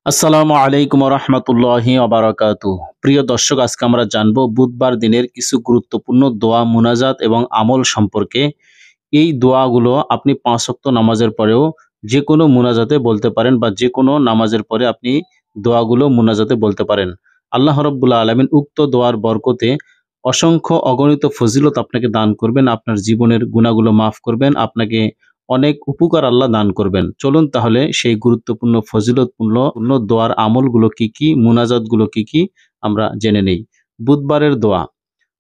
আসসালামু আলাইকুম রহমতুল্লাহি ওবারাকাতুহ। প্রিয় দর্শক, আজকে আমরা জানবো বুধবার দিনের কিছু গুরুত্বপূর্ণ দোয়া, মুনাজাত এবং আমল সম্পর্কে। এই দোয়াগুলো আপনি ৫ ওয়াক্ত নামাজের পরেও যে কোনো মুনাজাতে বলতে পারেন বা যে কোনো নামাজের পরে আপনি দোয়াগুলো মুনাজাতে বলতে পারেন। আল্লাহ রাব্বুল আলামিন উক্ত দোয়ার বরকতে অসংখ্য অগণিত ফজিলত আপনাকে দান করবেন, আপনার জীবনের গুনাহগুলো মাফ করবেন, আপনাকে অনেক উপকার আল্লাহ দান করবেন। চলুন তাহলে সেই গুরুত্বপূর্ণ ফজিলতপূর্ণ দোয়ার আমলগুলো কি, কি মুনাজাতগুলো কি, কি আমরা জেনে নেই। বুধবারের দোয়া।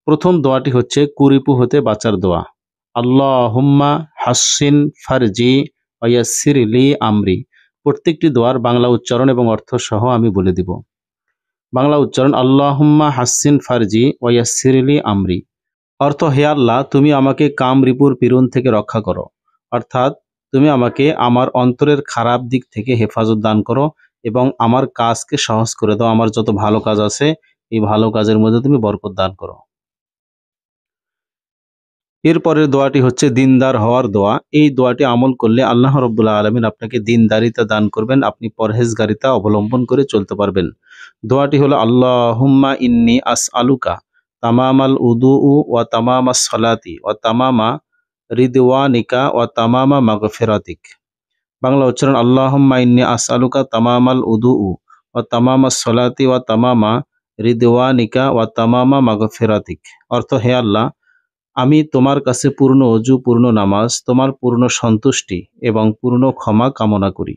প্রথম দোয়াটি হচ্ছে কুরিপু হতে বাঁচার দোয়া। আল্লাহুম্মা হাসসিন ফারজি ওয়া ইয়াসসির লি আমরি। প্রত্যেকটি দোয়ার বাংলা উচ্চারণ এবং অর্থ সহ আমি বলে দিব। বাংলা উচ্চারণ: আল্লাহুম্মা হাসসিন ফারজি ওয়া ইয়াসসির লি আমরি। অর্থ: হে আল্লাহ, তুমি আমাকে কাম রিপুর পীড়ন থেকে রক্ষা করো। অর্থাৎ তুমি আমাকে আমার অন্তরের খারাপ দিক থেকে হেফাজত দান করো এবং আমার কাজকে সহজ করে দাও। আমার যত ভালো কাজ আছে এই ভালো কাজের মধ্যে তুমি বরকত দান করো। এরপরের দোয়াটি হচ্ছে দিনদার হওয়ার দোয়া। এই দোয়াটি আমল করলে আল্লাহ রাব্বুল আলামিন আপনাকে দিনদারিতা দান করবেন, আপনি পরহেজগারিতা অবলম্বন করে চলতে পারবেন। দোয়াটি হলো: আল্লাহুম্মা ইন্নী আসআলুকা তামামাল উদুউ ওয়া তামামাস সালাতি ওয়া তামামা রিদওয়ানিকা ওয়া তামামা মাগফিরাতিক। বাংলা উচ্চারণ: আল্লাহুম্মা ইন্নী আসআলুকা তামামাল উদুউ ওয়া তামামাস সালাতি ওয়া তামামা রিদওয়ানিকা ওয়া তামামা মাগফিরাতিক। অর্থ: হে আল্লাহ, আমি তোমার কাছে পূর্ণ অজু, পূর্ণ নামাজ, তোমার পূর্ণ সন্তুষ্টি এবং পূর্ণ ক্ষমা কামনা করি।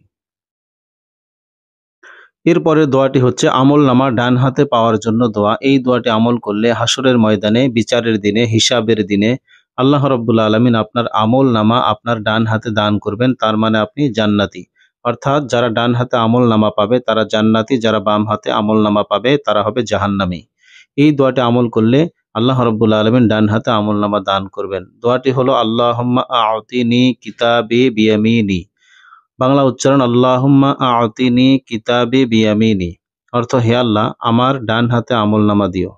এরপরে দোয়াটি হচ্ছে আমলনামা ডান হাতে পাওয়ার জন্য দোয়া। এই দোয়াটি আমল করলে হাসরের ময়দানে, বিচারের দিনে, হিসাবের দিনে আল্লাহ রাব্বুল আলামিন আপনার আমলনামা আপনার ডান হাতে দান করবেন। তার মানে আপনি জান্নাতি। অর্থাৎ যারা ডান হাতে আমলনামা পাবে তারা জান্নাতি, যারা বাম হাতে আমলনামা পাবে তারা হবে জাহান্নামী। এই দোয়াটি আমল করলে আল্লাহ রাব্বুল আলামিন ডান হাতে আমলনামা দান করবেন। দোয়াটি হলো: আল্লাহুম্মা আ'তিনি কিতাবি বিয়ামিনি। বাংলা উচ্চারণ: আল্লাহুম্মা আ'তিনি কিতাবি বিয়ামিনি। অর্থ: হে আল্লাহ, আমার ডান হাতে আমলনামা দিও।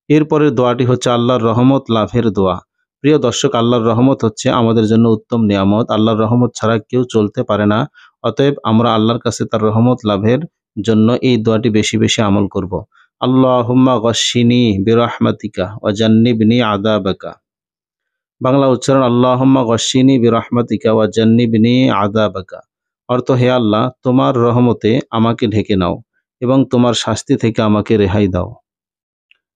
এরপরের দোয়াটি হচ্ছে আল্লাহর রহমত লাভের দোয়া। প্রিয় দর্শক, আল্লাহর রহমত হচ্ছে আমাদের জন্য উত্তম নিয়ামত। আল্লাহর রহমত ছাড়া কেউ চলতে পারে না। অতএব আমরা আল্লাহর কাছে তার রহমত লাভের জন্য এই দোয়াটি বেশি বেশি আমল করব। আল্লাহুম্মা গশ্শিনি বিরহমাতিকা ওয়া জান্নিবনি আযাবাকা। বাংলা উচ্চারণ: আল্লাহুম্মা গশ্শিনি বিরহমাতিকা ওয়া জান্নিবনি আযাবাকা। অর্থ: হে আল্লাহ, তোমার রহমতে আমাকে ঢেকে নাও এবং তোমার শাস্তি থেকে আমাকে রেহাই দাও।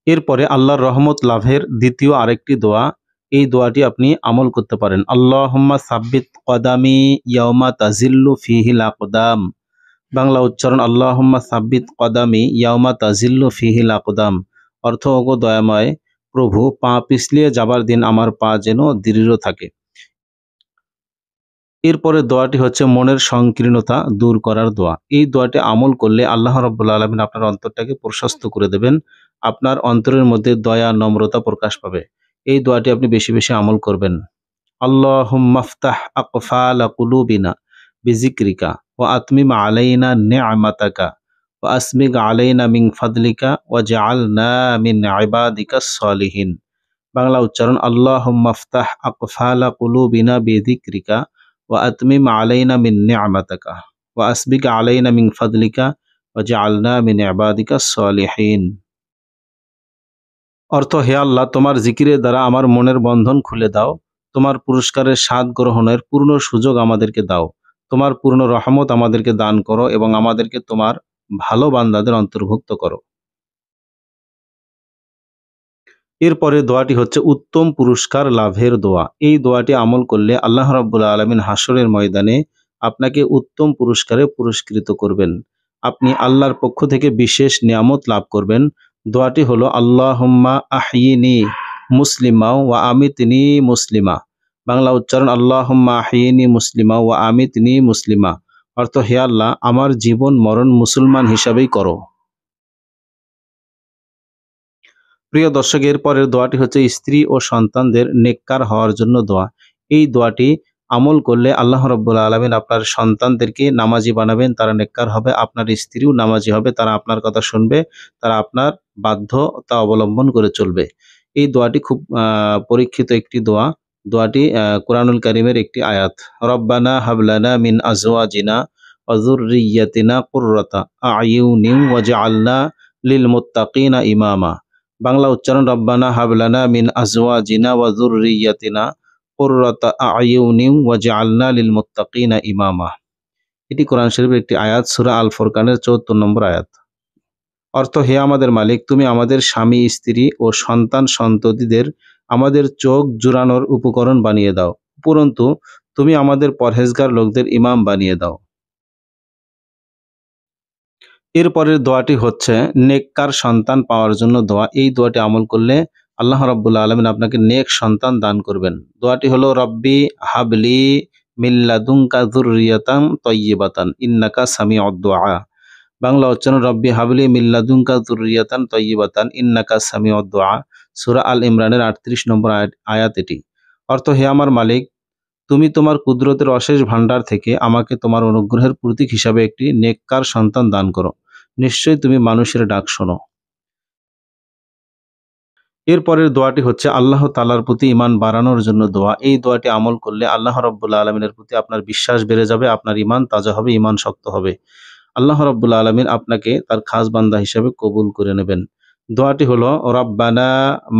এরপরে আল্লাহর রহমত লাভের দ্বিতীয় আরেকটি দোয়া। এই দোয়াটি আপনি আমল করতে পারেন। আল্লাহুম্মা সাব্বিত কদামি ইয়াউমা তাজিল্লু ফিহিল আকদাম। বাংলা উচ্চারণ: আল্লাহুম্মা সাব্বিত কদামি ইয়াউমা তাজিল্লু ফিহিল আকদাম। অর্থ: ওগো দয়াময় প্রভু, পা পিছলিয়ে যাবার দিন আমার পা যেন দৃঢ় থাকে। এরপরে দোয়াটি হচ্ছে মনের সংকীর্ণতা দূর করার দোয়া। এই দোয়াটি আমল করলে আল্লাহ রাব্বুল আলামিন আপনার অন্তরটাকে প্রশস্ত করে দেবেন। আপনার অন্তরের মধ্যে দয়া, নম্রতা প্রকাশ পাবে। এই দোয়াটি আপনি বেশি বেশি আমল করবেন। আল্লাহুম্মা আফতাহ আকফালা কুলুবিনা বিযিকরিকা ওয়া আতমিম আলাইনা নি'মাতাকা ওয়া আসবিগ আলাইনা মিন ফাদলিকা ওয়াজআলনা মিন ইবাদিকাস সলিহিন। বাংলা উচ্চারণ: আল্লাহুম্মা আফতাহ আকফালা কুলুবিনা বিযিকরিকা ওয়া আতমিম আলাইনা মিন নি'মাতাকা ওয়া আসবিগ আলাইনা মিন ফাদলিকা ওয়াজআলনা মিন ইবাদিকাস সলিহিন। অর্থ: হে আল্লাহ, তোমার জিকিরের দ্বারা আমার মনের বন্ধন খুলে দাও। তোমার পুরস্কারের স্বাদ গ্রহণের পূর্ণ সুযোগ আমাদেরকে দাও। তোমার পূর্ণ রহমত আমাদেরকে দান করো এবং আমাদেরকে তোমার ভালো বান্দাদের অন্তর্ভুক্ত করো। এরপরে দোয়াটি হচ্ছে উত্তম পুরস্কার লাভের দোয়া। এই দোয়াটি আমল করলে আল্লাহ রাব্বুল আলামিন হাসরের ময়দানে আপনাকে উত্তম পুরস্কারে পুরস্কৃত করবেন। আপনি আল্লাহর পক্ষ থেকে বিশেষ নিয়ামত লাভ করবেন। দোয়াটি হলো: আল্লাহুম্মা আহয়িনি মুসলিমা ওয়া আমিতনি মুসলিমা। বাংলা উচ্চারণ: আল্লাহুম্মা আহয়িনি মুসলিমা ওয়া আমিতনি মুসলিমা। অর্থ: হে আল্লাহ, আমার জীবন মরণ মুসলমান হিসাবেই করো। প্রিয় দর্শক, এর পরের দোয়াটি হচ্ছে স্ত্রী ও সন্তানদের নেককার হওয়ার জন্য দোয়া। এই দোয়াটি আমল করলে আল্লাহ রাব্বুল আলামিন আপনার সন্তানদেরকে নামাজি বানাবেন, তারা নেককার হবে। আপনার স্ত্রীও নামাজি হবে, তারা আপনার কথা শুনবে, তারা আপনার বাধ্যতা অবলম্বন করে চলবে। এই দোয়াটি খুব পরীক্ষিত একটি দোয়া। দোয়াটি কোরআনুল কারীমের একটি আয়াত। রব্বানা হাবলানা মিন আজওয়াজিনা وذريتنا قرة أعين واجعلنا للمتقين إماما। বাংলা উচ্চারণ, রব্বানা হাবলানা মিন আজওয়াজিনা ওয়া যুররিয়াতিনা কুররাতা আ'য়ুনিন ওয়াজআলনা লিল মুত্তাকিনা ইমামা। এটি কোরআন শরীফের একটি আয়াত, সূরা আল ফুরকানের ৭৪ নম্বর আয়াত। অর্থ, হে আমাদের মালিক, তুমি আমাদের স্বামী স্ত্রী ও সন্তান সন্ততিদের আমাদের চোখ জুড়ানোর উপকরণ বানিয়ে দাও, উপরন্তু তুমি আমাদের পরহেজগার লোকদের ইমাম বানিয়ে দাও। এরপরের দোয়াটি হচ্ছে নেককার সন্তান পাওয়ার জন্য দোয়া। এই দোয়াটি আমল করলে আল্লাহ রাব্বুল আলামিন আপনাকে নেক সন্তান দান করবেন। দোয়াটি হলো, রব্বি হাবলি মিন লাদুনকা যুররিয়াতান তাইয়্যিবাতান ইন্নাকা সামিউদ দুআ। বাংলা উচ্চারণ, রব্বি হাবলি মিন লাদুনকা যুররিয়াতান তাইয়্যিবাতান ইন্নাকা সামিউদ দুআ। সূরা আল ইমরানের ৩৮ নম্বর আয়াত এটি। অর্থ, হে আমার মালিক, তুমি তোমার কুদরতের অশেষ ভান্ডার থেকে আমাকে তোমার অনুগ্রহের প্রতীক হিসাবে একটি নেককার সন্তান দান করো। নিশ্চয়ই তুমি মানুষের ডাক শোনো। এরপরের দোয়াটি হচ্ছে আল্লাহ তাআলার প্রতি ঈমান বাড়ানোর জন্য দোয়া। এই দোয়াটি আমল করলে আল্লাহ রাব্বুল আলামিনের প্রতি আপনার বিশ্বাস বেড়ে যাবে, আপনার ঈমান তাজা হবে, ঈমান শক্ত হবে। আল্লাহ রাব্বুল আলামিন আপনাকে তার খাস বান্দা হিসেবে কবুল করে নেবেন। দোয়াটি হলো, রব্বানা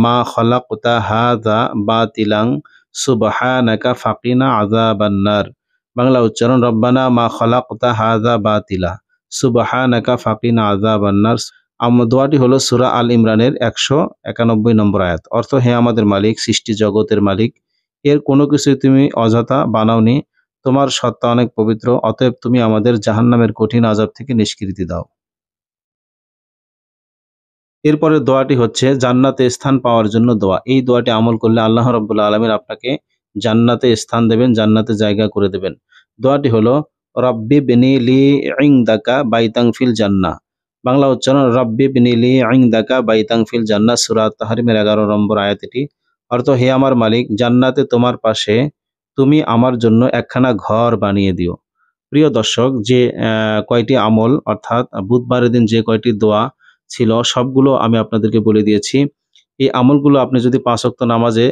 মা খালাকতা হাযা বাতিলান সুবহানাকা ফাকিনা আযাবান্নার। বাংলা উচ্চারণ, রব্বানা মা খালাকতা হাযা বাতিলা সুবহানাকা ফাকিনা আযাবান্নার। দোয়াটি হলো সূরা আল ইমরানের ১৯১ নম্বর আয়াত। অর্থ, হে আমাদের মালিক, সৃষ্টি জগতের মালিক, এর কোনো কিছুই তুমি অযথা বানাওনি। তোমার সত্তা অনেক পবিত্র, অতএব তুমি আমাদের জাহান্নামের কঠিন আযাব থেকে নিষ্কৃতি দাও। এরপরে দোয়াটি হচ্ছে জান্নাতে স্থান পাওয়ার জন্য দোয়া। এই দোয়াটি আমল করলে আল্লাহ রাব্বুল আলামিন আপনাকে জান্নাতে স্থান দেবেন, জান্নাতে জায়গা করে দেবেন। দোয়াটি হলো, রব্বি বিনি লি ইনদাকা বাইতান ফিল জান্নাহ। বাংলা উচ্চারণ, রব্বি বিনি লি ইনদাকা বাইতান ফিল জান্নাহ। সূরা তাহরিমের ১১ নম্বর আয়াত এটি। অর্থ, হে আমার মালিক, জান্নাতে তোমার পাশে তুমি আমার জন্য একখানা ঘর বানিয়ে দিও। প্রিয় দর্শক, যে কয়টি আমল অর্থাৎ বুধবারের দিন যে কয়টি দোয়া ছিল সবগুলো আমি আপনাদেরকে বলে দিয়েছি। এই আমলগুলো আপনি যদি ৫ ওয়াক্ত নামাজে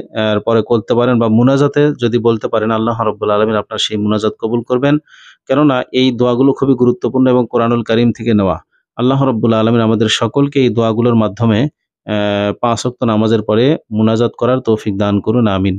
পরে করতে পারেন বা মুনাজাতে যদি বলতে পারেন, আল্লাহ রাব্বুল আলামিন আপনার সেই মুনাজাত কবুল করবেন। কেননা এই দোয়াগুলো খুবই গুরুত্বপূর্ণ এবং কোরআনুল কারীম থেকে নেওয়া। আল্লাহ রাব্বুল আলামিন আমাদের সকলকে এই দোয়াগুলোর মাধ্যমে ৫ ওয়াক্ত নামাজের পরে মুনাজাত করার তৌফিক দান করুন। আমিন।